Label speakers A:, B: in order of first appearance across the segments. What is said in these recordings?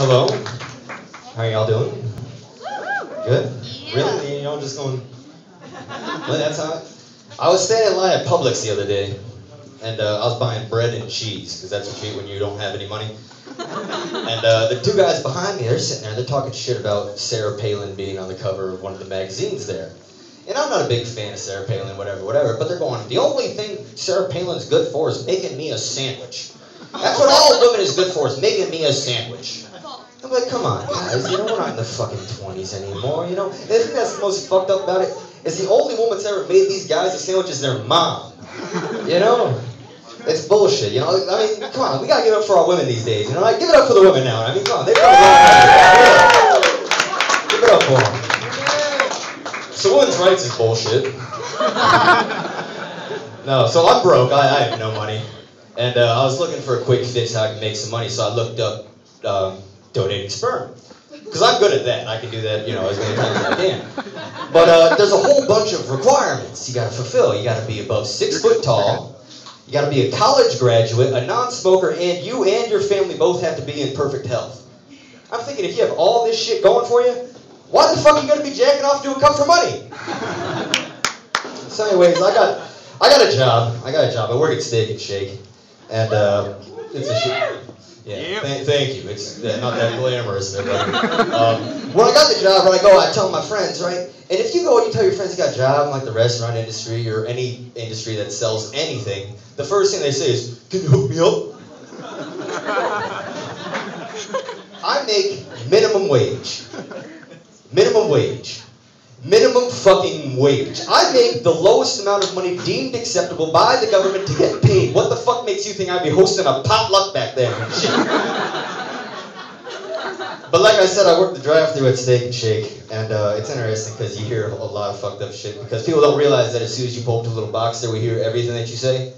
A: Hello. How y'all doing? Good?
B: Yeah.
A: Really? You know, just going, well, that's how I was standing in line at Publix the other day, and I was buying bread and cheese, because that's what you eat when you don't have any money. And the two guys behind me, they're sitting there, they're talking shit about Sarah Palin being on the cover of one of the magazines there. And I'm not a big fan of Sarah Palin, whatever, but they're going, the only thing Sarah Palin's good for is making me a sandwich. That's what all women is good for, is making me a sandwich. I'm like, come on, guys, you know, we're not in the fucking 20s anymore, you know? And the thing that's the most fucked up about it is the only woman that's ever made these guys a sandwich is their mom. You know? It's bullshit, you know? I mean, come on, we gotta give it up for our women these days, you know? Like, give it up for the women now. I mean, come on, they've done a lot. Give it up for them. So women's rights is bullshit. No, so I'm broke, I have no money. And I was looking for a quick fix how I can make some money, so I looked up donating sperm. Because I'm good at that. I can do that, you know, as many times as I can. But there's a whole bunch of requirements you gotta fulfill. You gotta be above 6 foot tall. You gotta be a college graduate, a non-smoker, and you and your family both have to be in perfect health. I'm thinking, if you have all this shit going for you, why the fuck are you gonna be jacking off to a cup for money? So anyways, I got a job. I work at Steak and Shake. And it's a shit. Yeah, thank you. It's not that glamorous. When I got the job, when I go, I tell my friends, right? And if you go and you tell your friends you got a job in like the restaurant industry or any industry that sells anything, the first thing they say is, "Can you hook me up?" I make minimum wage. Minimum wage. Minimum fucking wage. I make the lowest amount of money deemed acceptable by the government to get paid. What the fuck makes you think I'd be hosting a potluck back there? But like I said, I work the drive-thru at Steak and Shake, and it's interesting because you hear a lot of fucked up shit, because people don't realize that as soon as you pull up to a little box there, we hear everything that you say.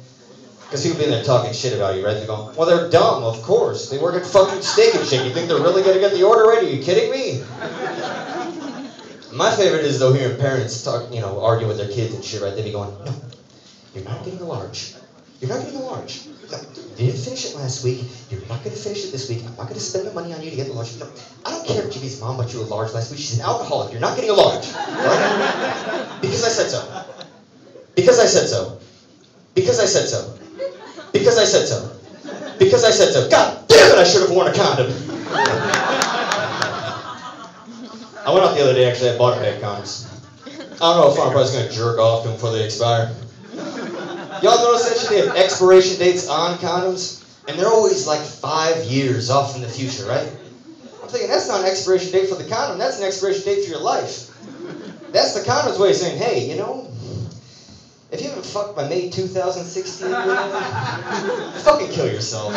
A: Because people be in there talking shit about you, right? They're going, well, they're dumb, of course. They work at fucking Steak and Shake. You think they're really gonna get the order ready? Are you kidding me? My favorite is, though, hearing parents talk, you know, argue with their kids and shit, right? They be going, no, you're not getting a large. You're not getting a large. No, you didn't finish it last week. You're not going to finish it this week. I'm not going to spend the money on you to get the large. No, I don't care if Jimmy's mom bought you a large last week. She's an alcoholic. You're not getting a large. Right? Because I said so. Because I said so. Because I said so. Because I said so. Because I said so. God damn it, I should have worn a condom. I went out the other day, actually, I bought a bag of condoms. I don't know if I'm probably going to jerk off to them before they expire. Y'all notice that shit? They have expiration dates on condoms, and they're always like 5 years off in the future, right? I'm thinking, that's not an expiration date for the condom, that's an expiration date for your life. That's the condom's way of saying, hey, you know, if you haven't fucked by May 2016, you know, fucking kill yourself.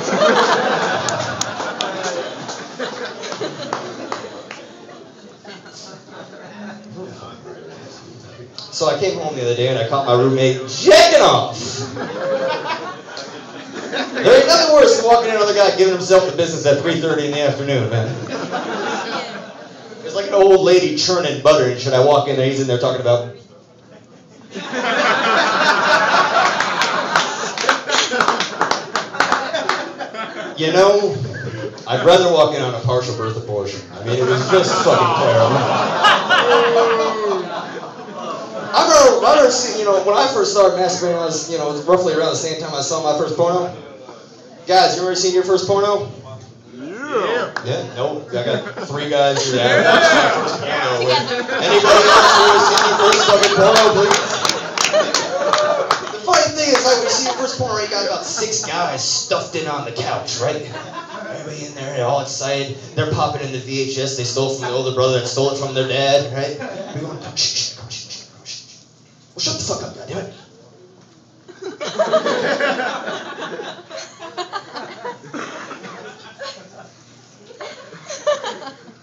A: So I came home the other day and I caught my roommate jacking off. There ain't nothing worse than walking in on another guy giving himself the business at 3:30 in the afternoon, man. It's like an old lady churning butter and shit. I walk in there, he's in there talking about... You know, I'd rather walk in on a partial birth abortion. I mean, it was just fucking terrible. I remember seeing, you know, when I first started masturbating, I was, you know, it was roughly around the same time I saw my first porno. Guys, you ever seen your first porno?
C: Yeah.
A: Yeah? Nope. I got 3 guys here that haven't watched my first porno with. Anybody else who has seen your first fucking porno, please? The funny thing is, like, when you see your first porno, you got about 6 guys stuffed in on the couch, right? Everybody in there, they're all excited. They're popping in the VHS they stole from the older brother that stole it from their dad, right? We're going, shh. Well, shut the fuck up, goddammit.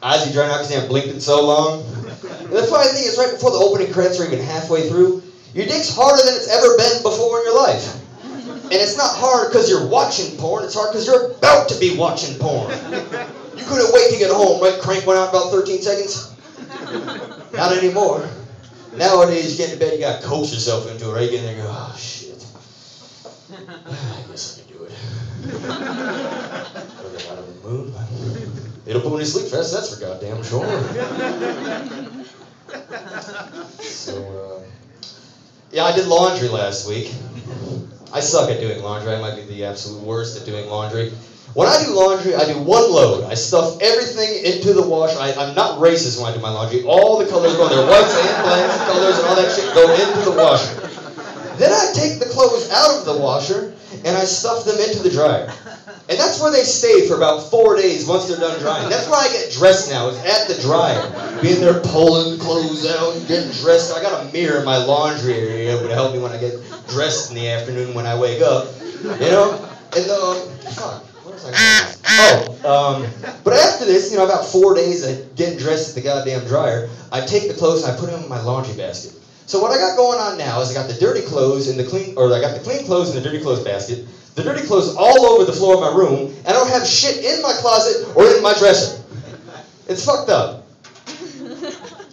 A: Ozzy dry out because he hadn't blinked in so long. And the funny thing is, right before the opening credits are even halfway through, your dick's harder than it's ever been before in your life. And it's not hard because you're watching porn, it's hard because you're about to be watching porn. You couldn't wait to get home, right? Crank went out in about 13 seconds. Not anymore. Nowadays, you get into bed, you gotta coax yourself into it, right? You get in there and go, oh, shit. I guess I can do it. Really out of the mood, but It'll put me to sleep fast, that's for goddamn sure. So, yeah, I did laundry last week. I suck at doing laundry. I might be the absolute worst at doing laundry. When I do laundry, I do one load. I stuff everything into the wash. I'm not racist when I do my laundry. All the colors go in there. Whites and blacks, colors, and all that shit go into the washer. Then I take the clothes out of the washer, and I stuff them into the dryer. And that's where they stay for about 4 days once they're done drying. That's where I get dressed now, is at the dryer. Being there pulling clothes out and getting dressed. I got a mirror in my laundry area to help me when I get dressed in the afternoon when I wake up. You know? And, fuck. Where was I going? But after this, about 4 days of getting dressed at the goddamn dryer, I take the clothes and I put them in my laundry basket. So what I got going on now is I got the dirty clothes in the clean, or I got the clean clothes in the dirty clothes basket, the dirty clothes all over the floor of my room, and I don't have shit in my closet or in my dresser. It's fucked up.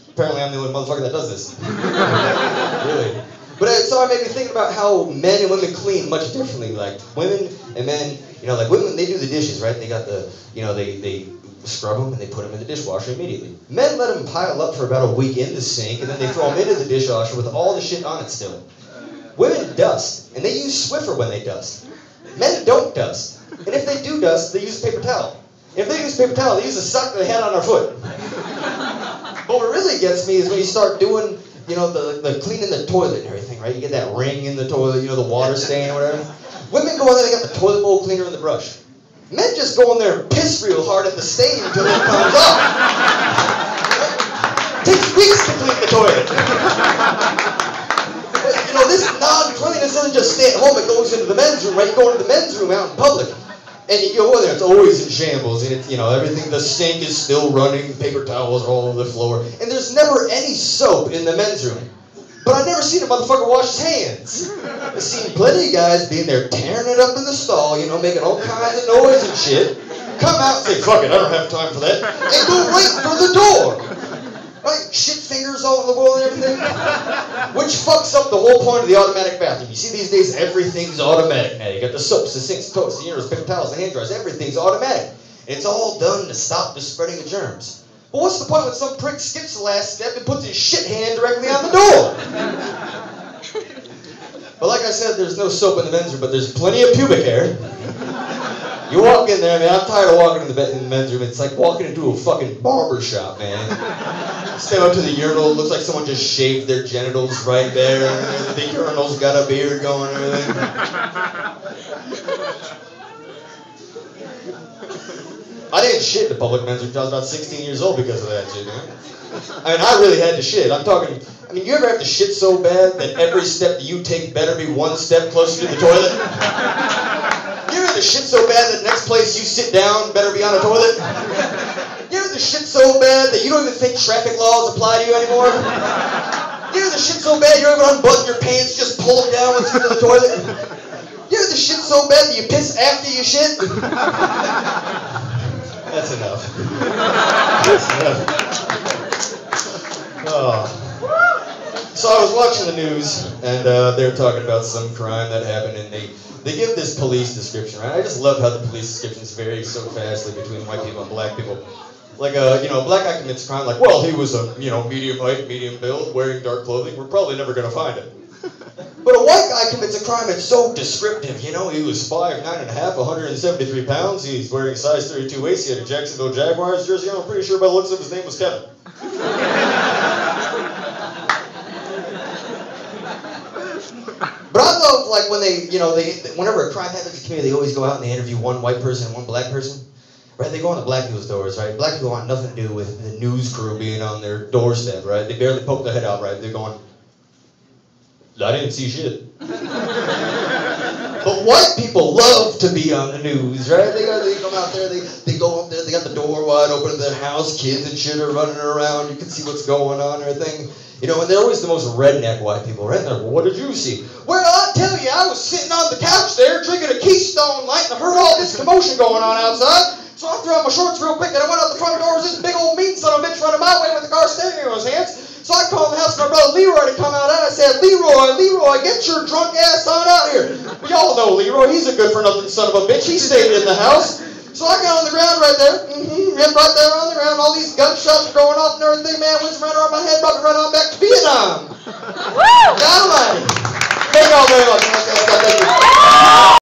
A: Apparently I'm the only motherfucker that does this. Really. But so it made me thinking about how men and women clean much differently. Like women and men, like women, they do the dishes, right? They got the, they scrub them and they put them in the dishwasher immediately. Men let them pile up for about a week in the sink, and then they throw them into the dishwasher with all the shit on it still. Women dust, and they use Swiffer when they dust. Men don't dust. And if they do dust, they use a paper towel. If they use a paper towel, they use a sock they had on their foot. But what really gets me is when you start doing, the cleaning the toilet and everything, right? You get that ring in the toilet, the water stain or whatever. Women go in there, they got the toilet bowl cleaner and the brush. Men just go in there and piss real hard at the stain until it comes off. It takes weeks to clean the toilet. But, this non-cleanliness doesn't just stay at home, it goes into the men's room, right? You go into the men's room out in public, and you go in there, it's always in shambles, and it's, everything, the sink is still running, paper towels are all over the floor, and there's never any soap in the men's room. But I've never seen a motherfucker wash his hands. I've seen plenty of guys being there tearing it up in the stall, making all kinds of noise and shit. Come out and say, fuck it, I don't have time for that. And go right for the door. Right? Shit fingers all over the wall and everything. Which fucks up the whole point of the automatic bathroom. You see these days, everything's automatic now. You got the soaps, the sinks, toast, the urinals, paper towels, the hand dryers, everything's automatic. It's all done to stop the spreading of germs. But what's the point when some prick skips the last step and puts his shit hand directly on the door? But like I said, there's no soap in the men's room, but there's plenty of pubic hair. You walk in there, man, I'm tired of walking in the men's room. It's like walking into a fucking barber shop, man. Step up to the urinal, it looks like someone just shaved their genitals right there. The urinal's got a beard going and everything. I didn't shit in the public men's room until I was about 16 years old because of that shit, man. I mean, I really had to shit. You ever have to shit so bad that every step that you take better be one step closer to the toilet? You ever have to shit so bad that the next place you sit down better be on a toilet? You ever have to shit so bad that you don't even think traffic laws apply to you anymore? You ever have to shit so bad you don't even unbutton your pants, just pull them down once you get to the toilet? You ever have to shit so bad that you piss after you shit? That's enough. That's enough. Oh. So I was watching the news, and they were talking about some crime that happened, and they give this police description, right? I just love how the police descriptions vary so vastly between white people and black people. Like, a black guy commits a crime, like, well, he was a, medium height, medium build, wearing dark clothing. We're probably never going to find him. But a white guy commits a crime that's so descriptive, he was 5'9", 173 pounds, he's wearing a size 32 waist, he had a Jacksonville Jaguars jersey on, I'm pretty sure by the looks of his name was Kevin. But I love, like, when whenever a crime happens in the community, they always go out and they interview one white person and one black person. Right, they go on the black people's doors, right? Black people want nothing to do with the news crew being on their doorstep, right? They barely poke their head out, right? They're going, I didn't see shit. But white people love to be on the news, right? They come out there, they go up there, they got the door wide open to their house, kids and shit are running around, you can see what's going on and everything. And they're always the most redneck white people, right? They're like, well, what did you see? Well, I tell you, I was sitting on the couch there drinking a Keystone Light and I heard all this commotion going on outside. So I threw on my shorts real quick and I went out the front door. This big old mean son of a bitch running my way with the car steering in his hands. So I called the house for my brother Leroy to come out and I said, Leroy, get your drunk ass on out here. Well, y'all know Leroy, he's a good for nothing son of a bitch. He stayed in the house. So I got on the ground right there, getting right there on the ground. All these gunshots going off and everything, man. What's running around my head? About to run on back to Vietnam. God almighty. Thank you all very much. Thank you.